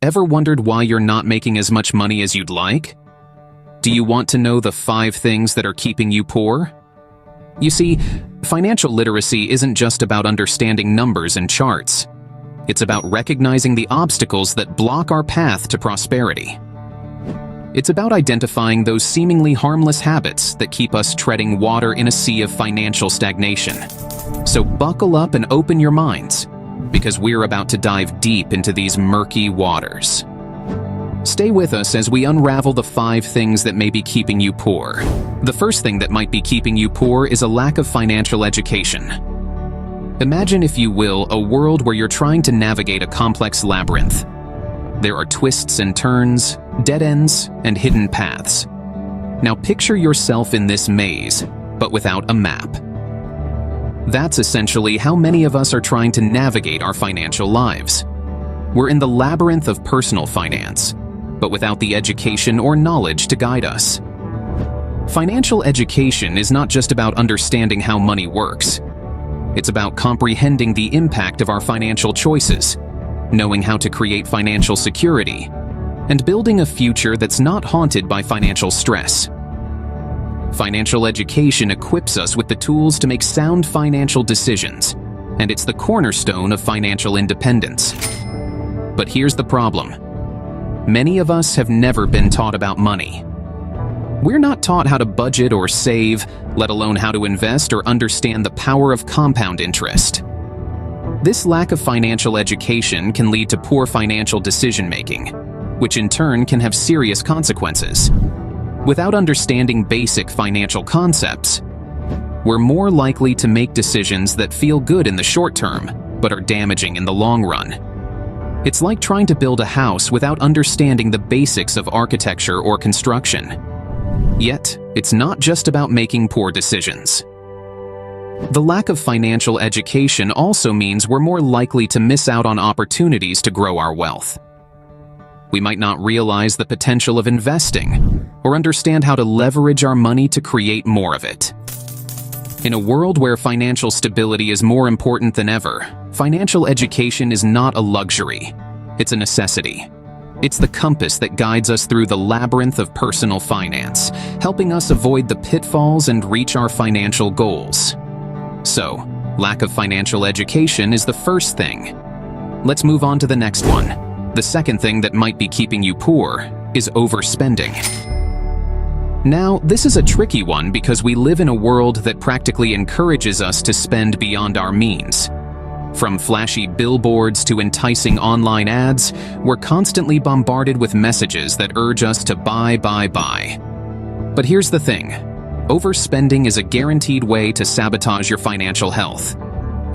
Ever wondered why you're not making as much money as you'd like? Do you want to know the 5 things that are keeping you poor? You see, financial literacy isn't just about understanding numbers and charts. It's about recognizing the obstacles that block our path to prosperity. It's about identifying those seemingly harmless habits that keep us treading water in a sea of financial stagnation. So buckle up and open your minds, because we're about to dive deep into these murky waters. Stay with us as we unravel the 5 things that may be keeping you poor. The first thing that might be keeping you poor is a lack of financial education. Imagine, if you will, a world where you're trying to navigate a complex labyrinth. There are twists and turns, dead ends, and hidden paths. Now picture yourself in this maze, but without a map. That's essentially how many of us are trying to navigate our financial lives. We're in the labyrinth of personal finance, but without the education or knowledge to guide us. Financial education is not just about understanding how money works. It's about comprehending the impact of our financial choices, knowing how to create financial security, and building a future that's not haunted by financial stress. Financial education equips us with the tools to make sound financial decisions, and it's the cornerstone of financial independence. But here's the problem. Many of us have never been taught about money. We're not taught how to budget or save, let alone how to invest or understand the power of compound interest. This lack of financial education can lead to poor financial decision-making, which in turn can have serious consequences. Without understanding basic financial concepts, we're more likely to make decisions that feel good in the short term, but are damaging in the long run. It's like trying to build a house without understanding the basics of architecture or construction. Yet, it's not just about making poor decisions. The lack of financial education also means we're more likely to miss out on opportunities to grow our wealth. We might not realize the potential of investing, or understand how to leverage our money to create more of it. In a world where financial stability is more important than ever, financial education is not a luxury, it's a necessity. It's the compass that guides us through the labyrinth of personal finance, helping us avoid the pitfalls and reach our financial goals. So, lack of financial education is the first thing. Let's move on to the next one. The second thing that might be keeping you poor is overspending. Now, this is a tricky one because we live in a world that practically encourages us to spend beyond our means. From flashy billboards to enticing online ads, we're constantly bombarded with messages that urge us to buy. But here's the thing. Overspending is a guaranteed way to sabotage your financial health.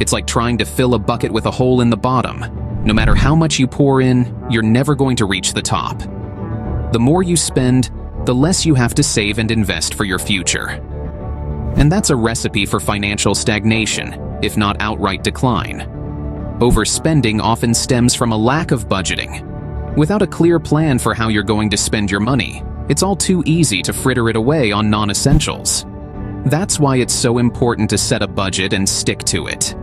It's like trying to fill a bucket with a hole in the bottom. No matter how much you pour in, you're never going to reach the top. The more you spend, the less you have to save and invest for your future. And that's a recipe for financial stagnation, if not outright decline. Overspending often stems from a lack of budgeting. Without a clear plan for how you're going to spend your money, it's all too easy to fritter it away on non-essentials. That's why it's so important to set a budget and stick to it.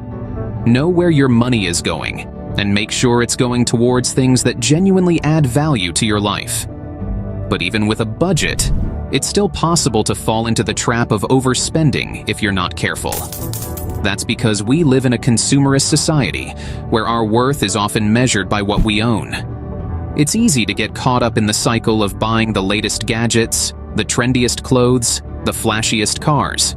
Know where your money is going, and make sure it's going towards things that genuinely add value to your life. But even with a budget, it's still possible to fall into the trap of overspending if you're not careful. That's because we live in a consumerist society where our worth is often measured by what we own. It's easy to get caught up in the cycle of buying the latest gadgets, the trendiest clothes, the flashiest cars.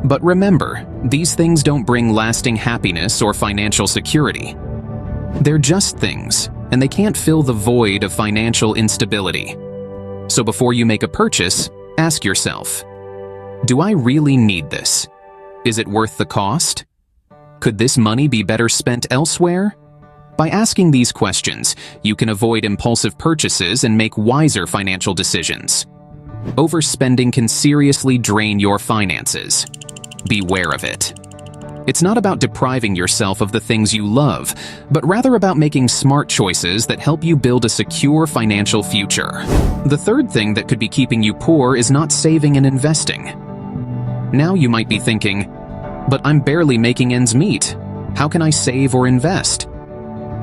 But remember, these things don't bring lasting happiness or financial security. They're just things, and they can't fill the void of financial instability. So before you make a purchase, ask yourself, do I really need this? Is it worth the cost? Could this money be better spent elsewhere? By asking these questions, you can avoid impulsive purchases and make wiser financial decisions. Overspending can seriously drain your finances. Beware of it. It's not about depriving yourself of the things you love, but rather about making smart choices that help you build a secure financial future. The third thing that could be keeping you poor is not saving and investing. Now you might be thinking, but I'm barely making ends meet. How can I save or invest?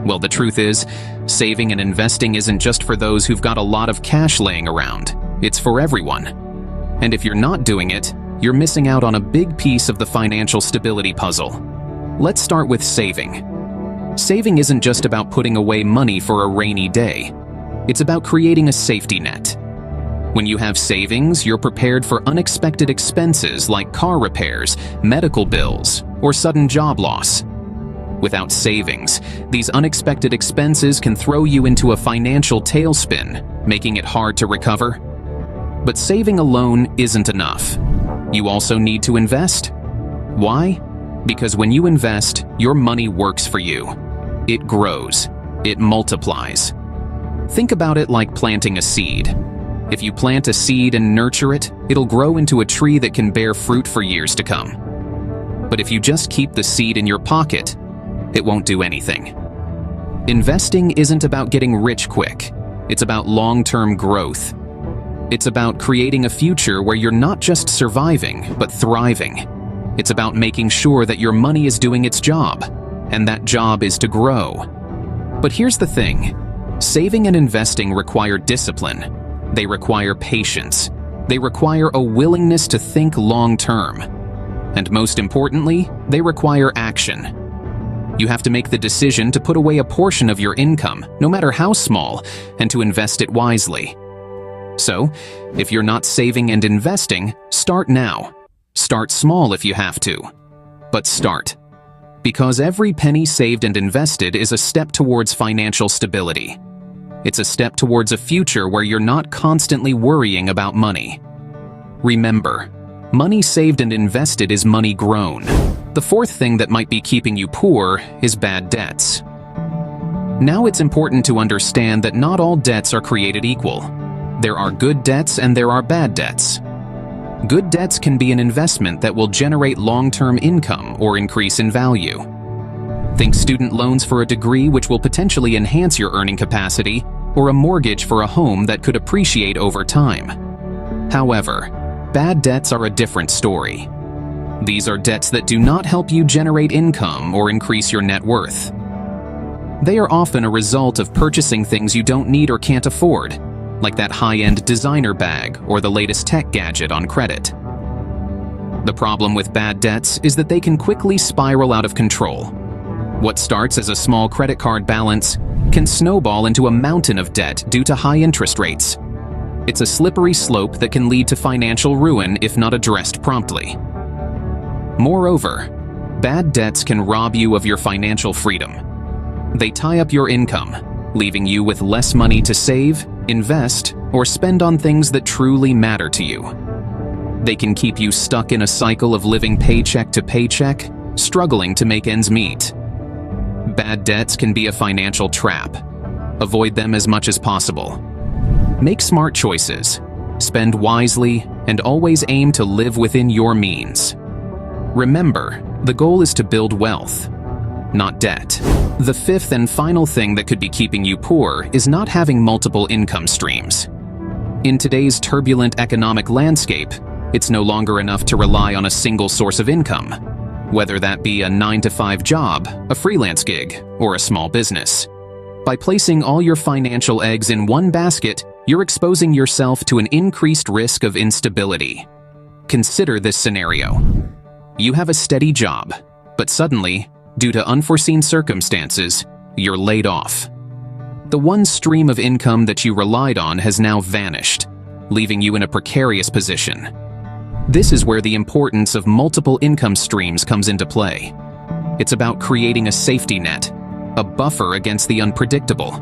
Well, the truth is, saving and investing isn't just for those who've got a lot of cash laying around. It's for everyone. And if you're not doing it, you're missing out on a big piece of the financial stability puzzle. Let's start with saving. Saving isn't just about putting away money for a rainy day. It's about creating a safety net. When you have savings, you're prepared for unexpected expenses like car repairs, medical bills, or sudden job loss. Without savings, these unexpected expenses can throw you into a financial tailspin, making it hard to recover. But saving alone isn't enough. You also need to invest. Why? Because when you invest, your money works for you. It grows. It multiplies. Think about it like planting a seed. If you plant a seed and nurture it, it'll grow into a tree that can bear fruit for years to come. But if you just keep the seed in your pocket, it won't do anything. Investing isn't about getting rich quick. It's about long-term growth. It's about creating a future where you're not just surviving, but thriving. It's about making sure that your money is doing its job, and that job is to grow. But here's the thing. Saving and investing require discipline. They require patience. They require a willingness to think long-term. And most importantly, they require action. You have to make the decision to put away a portion of your income, no matter how small, and to invest it wisely. So, if you're not saving and investing, start now. Start small if you have to. But start. Because every penny saved and invested is a step towards financial stability. It's a step towards a future where you're not constantly worrying about money. Remember, money saved and invested is money grown. The fourth thing that might be keeping you poor is bad debts. Now it's important to understand that not all debts are created equal. There are good debts and there are bad debts. Good debts can be an investment that will generate long-term income or increase in value. Think student loans for a degree which will potentially enhance your earning capacity, or a mortgage for a home that could appreciate over time. However, bad debts are a different story. These are debts that do not help you generate income or increase your net worth. They are often a result of purchasing things you don't need or can't afford, like that high-end designer bag or the latest tech gadget on credit. The problem with bad debts is that they can quickly spiral out of control. What starts as a small credit card balance can snowball into a mountain of debt due to high interest rates. It's a slippery slope that can lead to financial ruin if not addressed promptly. Moreover, bad debts can rob you of your financial freedom. They tie up your income, leaving you with less money to save, invest, or spend on things that truly matter to you. They can keep you stuck in a cycle of living paycheck to paycheck, struggling to make ends meet. Bad debts can be a financial trap. Avoid them as much as possible. Make smart choices, spend wisely, and always aim to live within your means. Remember, the goal is to build wealth, not debt. The fifth and final thing that could be keeping you poor is not having multiple income streams. In today's turbulent economic landscape, it's no longer enough to rely on a single source of income, whether that be a 9-to-5 job, a freelance gig, or a small business. By placing all your financial eggs in one basket, you're exposing yourself to an increased risk of instability. Consider this scenario. You have a steady job, but suddenly, due to unforeseen circumstances, you're laid off. The one stream of income that you relied on has now vanished, leaving you in a precarious position. This is where the importance of multiple income streams comes into play. It's about creating a safety net, a buffer against the unpredictable.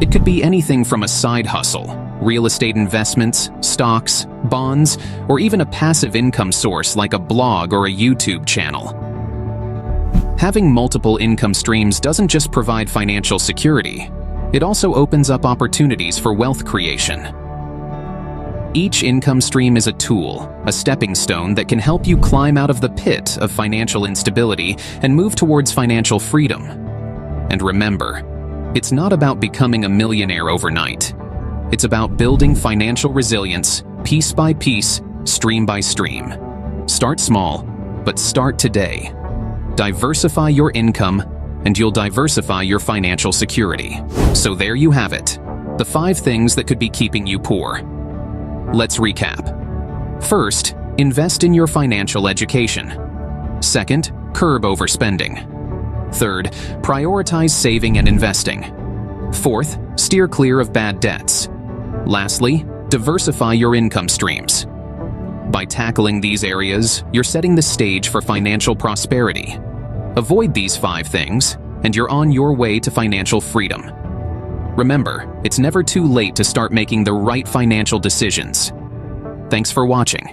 It could be anything from a side hustle, real estate investments, stocks, bonds, or even a passive income source like a blog or a YouTube channel. Having multiple income streams doesn't just provide financial security, it also opens up opportunities for wealth creation. Each income stream is a tool, a stepping stone that can help you climb out of the pit of financial instability and move towards financial freedom. And remember, it's not about becoming a millionaire overnight. It's about building financial resilience, piece by piece, stream by stream. Start small, but start today. Diversify your income and you'll diversify your financial security. So there you have it, the 5 things that could be keeping you poor. Let's recap. First, invest in your financial education. Second, curb overspending. Third, prioritize saving and investing. Fourth, steer clear of bad debts. Lastly, diversify your income streams. By tackling these areas, you're setting the stage for financial prosperity. Avoid these 5 things, and you're on your way to financial freedom. Remember, it's never too late to start making the right financial decisions. Thanks for watching.